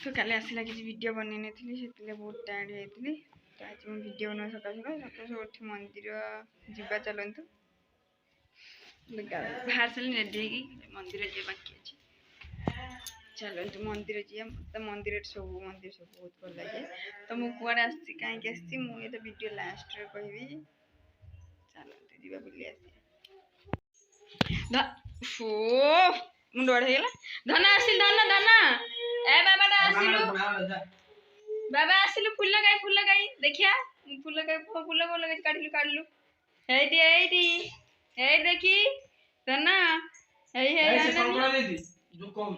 तो काली आसला कि वीडियो बनई नी से बहुत टायर्ड होती तो आज मुझे वीडियो बना सकाल सकाल उठी मंदिर जीवा चलतु बाहर सारे रेडी मंदिर जा बाकी अच्छे चलतु मंदिर जा तो मंदिर सब बहुत भल लगे तो मुझे कड़े आसी कहीं आसी मुझे वीडियो लास्ट रे कहि चलते जीवा बुली मुंड बढ़ेगा धन आसिल धन धन ए बाबा आसिलु बाबा आसिलु फूल गाई देखिया फूल गाई काढलु काढलु एई देखी धन एई से कंकड़ा दे दी जो कहू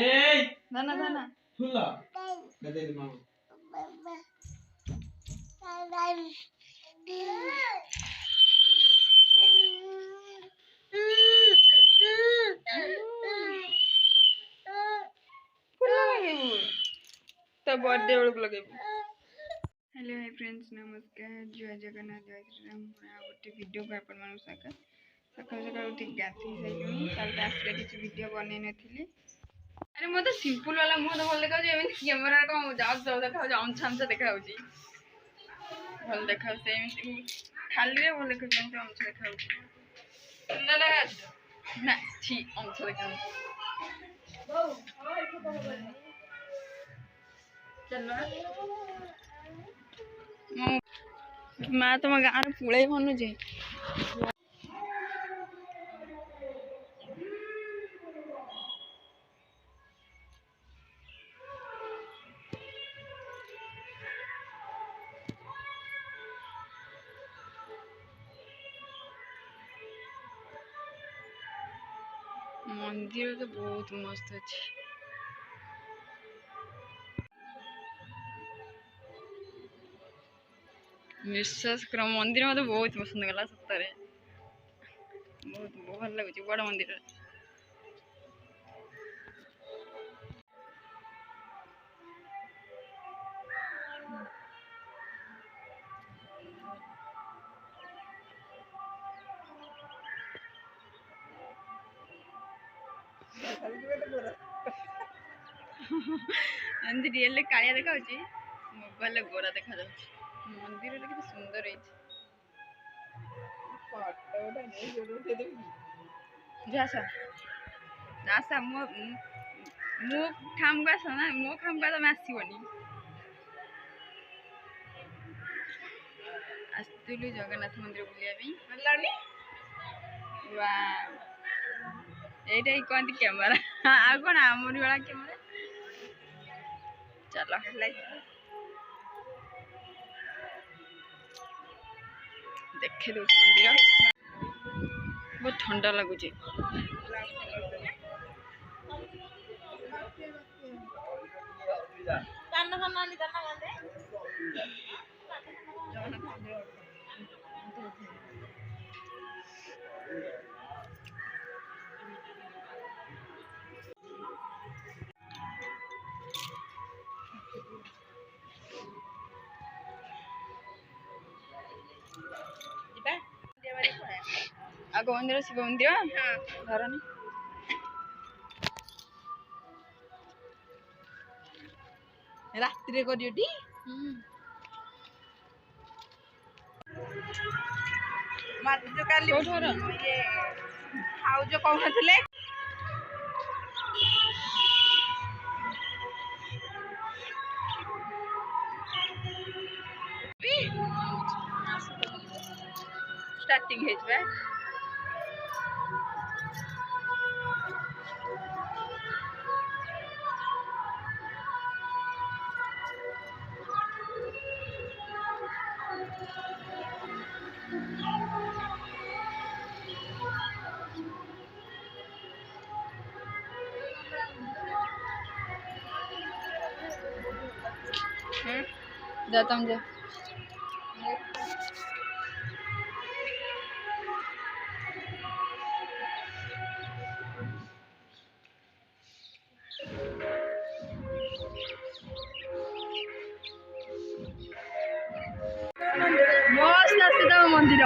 एई धन धन फूल दे दे मां तो बर्थडे बेलू लगे हेलो हाय फ्रेंड्स नमस्कार जय जगन्नाथ जय श्री राम गोटे वीडियो को आपण मान सका सकाल सकाल उठी गाथी साइलुनी काल आसले किसी वीडियो बनै नथिली अरे मो तो सिंपल वाला मुंह तो भल देखा एमती कैमरा को जाऊ जाऊ देखा अंश अंश देखा भल देखा खाली रे भल देखा अंश देखा सुंदर लगा ना छी अंश देखा चलो माँ तुम गाँव पुड़े बनुचे मंदिर तो बहुत मस्त अच्छे विश्वास कर मंदिर मत बहुत पसंद गला सप्ताह बहुत भल लगुच बड़ मंदिर रियल कालिया देखा मोबाइल गोरा देखा मंदिर के सुंदर आसा मो ठाम को आस ना मो ठाम को तुम आसबनी आसलु जगन्नाथ मंदिर बुलाया यहीटा कहती कैमेरा आ कौन आमरी वाला कैमेरा चलो देखे दो मंदिर बहुत ठंडा लगुच आग मंदिर शिव मंदिर धरनी रात्रि करियोटी जो काली ये हाउ जो कहले स्टार्टिंग है बे जाता हूँ जा मस्त आसी मंदिर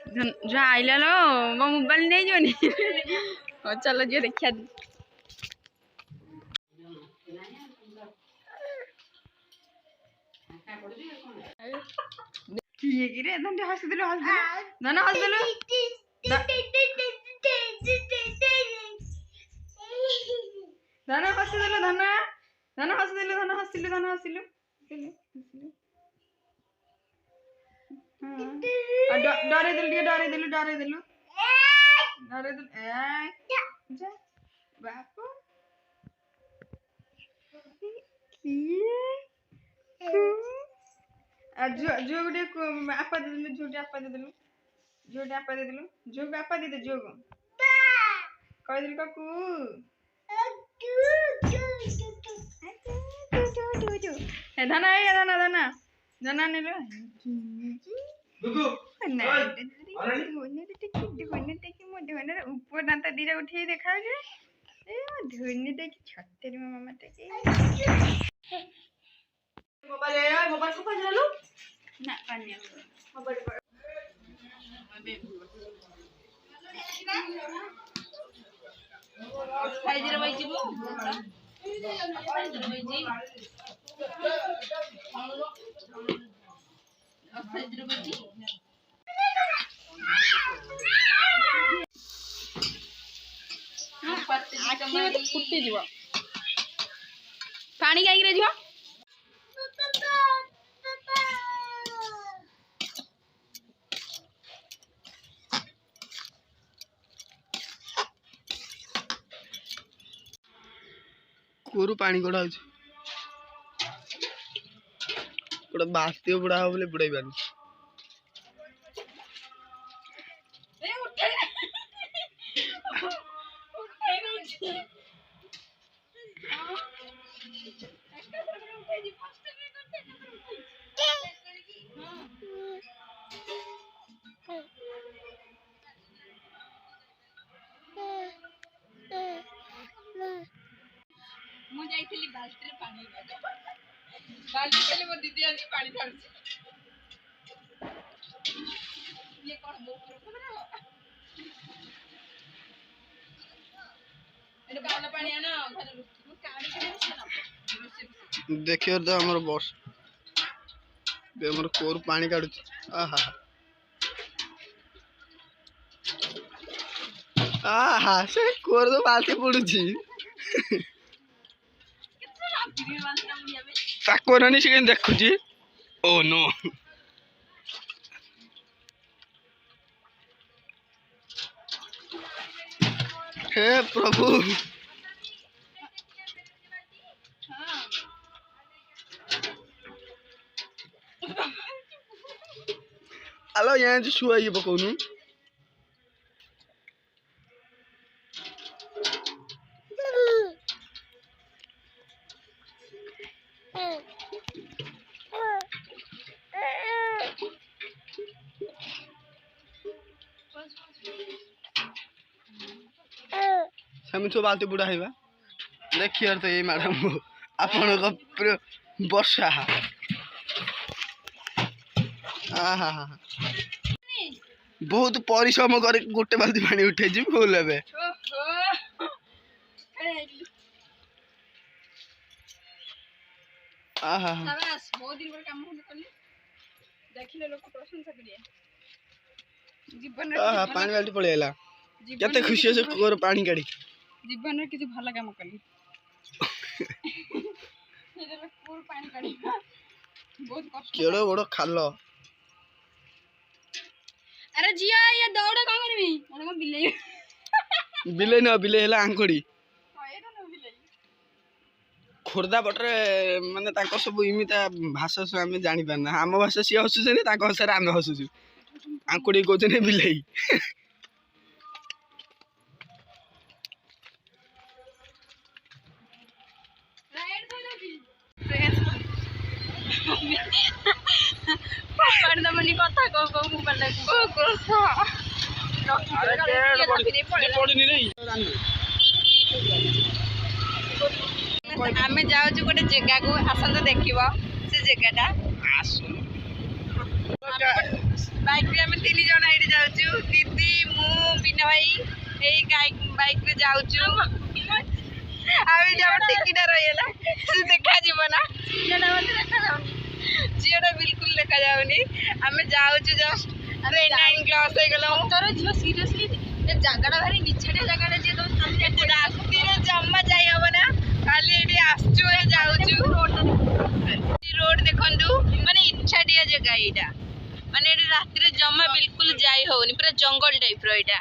जो आइला लो मो मोबाइल नहीं जोनी और चलो जो देखिया ये की रे धन हंस दिलो धन हंस दिलो धन हंस दिलो धन हंस दिलो धन हंस दिलो धन हंस दिलो डरे दिल डरे दिल डरे दिल डरे दिल जा बापू जो जो गुटे आपा दे दिलु जोटे आपा दे दिलु जोटे आपा दे दिलु जो आपा दे दे जो कह दिल काकू ए धना ए धना धना धना ने लो दुगु ऊपर दांत दीटा उठे देखा जे धोनी देखी छत्तेरी मामा टेकी मोबाइल को पाजा लो ना पानी मोबाइल साइज रे बई जीवो साइज रे बई जी साइज रे बई जी फुटी जीव पानी काई रे जीव कोरु पानी गोड़ा होछ गोड़ा बास्तियो बुड़ा हो बोले बुड़ाई बानी ए उठे उठे नहीं मु जाइथिली बाल्टी रे पानी बाल्टी केले मो दीदी आनी पानी ढालछ ये कोन मो खबर एने बावला पानी आना घर मु काडी के ना देखियो तो हमर बॉस बे हमर कोरु पानी काढु आहा आहा से कोरु तो बाल्टी पडुची ताको ननी से देखुची ओ नो हे प्रभु हेलो यहाँ जो शुआ ये पकाउनु सेमिथो बाल्टी बुढ़ा है देखिए तो ये मैडम आपण वर्षा बहुत परिश्रम कर गोटे बाल्टी पानी उठे जी फुल हे शाबाश बहुत दिन पर काम करली देखिले लोक प्रशंसा करिए जीवन रे पानी बाल्टी पळेला केते खुशी से कोर पानी काढी जीवन रे किछ भला काम करली ये लोक कोर पानी काढी बहुत कष्ट केड़ो बड़ो खालो अरे जिया ये दौड़ का करबी मन को बिले बिले न बिले हला आंकोड़ी एटा न बिले खोर्दा पटरे माने ताको सब इमिता भाषा से हमें जानि पाना हम भाषा सी हसु छने ताको भाषा रे हम हसु छु आंकोड़ी कोचने बिलेई राइट थोड़ा की पकड़ द मनी कथा को मोबाइल को अरे केड़ पड़ी रे आमे जाऊ छु गोटे जगह को आसन तो देखिबो से जगहटा आसु बाइक रे हमें 3 जण आइडी जाऊ ଯାଉଛୁ ଦିଦି ମୁଁ ବିନା ଭାଇ ଏଇ ବାଇକ ରେ ଯାଉଛୁ ଆମେ ଯାଉ ଟିକିଟା ରହିଗଲା ସେ ଦେଖାଯିବ ନା ଝିଅଟା ବିଲକୁଲ ଦେଖାଯାଉନି ଆମେ ଯାଉଛୁ ଜଷ୍ଟ 9 କ୍ଲାସ୍ ହେଇଗଲା ତୋର ଝିଅ ସିରିୟସଲି ଏ ଜାଗାଟା ଭାରି ନିଛାଟିଆ ଜାଗାଟା ଯିଏ ତମେ ରାତିରେ ଜମା ଯାଇ ହବ ନା ଖାଲି ଏଠି ଆସୁଛୁ ଯାଉଛୁ ରୋଡ ଦେଖନ୍ତୁ ମାନେ ଇଚ୍ଛାଟିଆ ଜାଗା ଏଇଟା ମାନେ ଏଠି ରାତିରେ ଜମା ବିଲକୁଲ ଯାଇ ହଉନି ପୁରା ଜଙ୍ଗଲ ଟାଇପର ଏଇଟା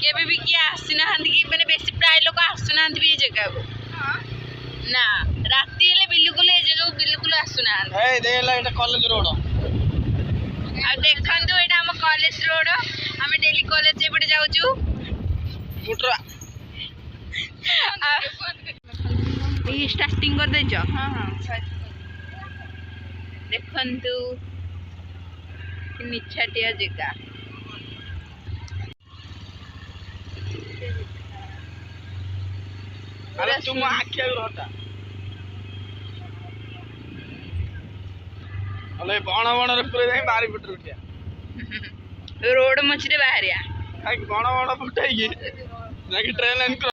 କେବେ ବି କିଏ ଆସିନାହାନ୍ତି କି ମାନେ ବେଶୀ ପ୍ରାୟ ଲୋକ ଆସୁନାହାନ୍ତି ବି ଏ ଜାଗାକୁ ନା ରାତି ହେଲେ ବିଲକୁଲ ଏ ଜାଗାକୁ ବିଲକୁଲ ଆସୁନାହାନ୍ତି ଏଇ ଦେଖଲା ଏଟା କଲେଜ ରୋଡ ଆଉ ଦେଖନ୍ତୁ ଏଇଟା ଆମ କଲେଜ ରୋଡ ଆମେ ଡେଲି କଲେଜ ଏପଟେ ଯାଉଛୁ ମୁଟ୍ରା ଏଇ ଷ୍ଟାର୍ଟିଂ କରିଦେଇଛ ହଁ ହଁ ଦେଖନ୍ତୁ ନିଛାଟିଆ ଜାଗା अरे तुम आखि आगे रहता अले बण बण रे पूरे जाई बारी फुट उठिया रोड मछरे बाहरिया काई बण बण फुटाई की जाके ट्रेन लाइन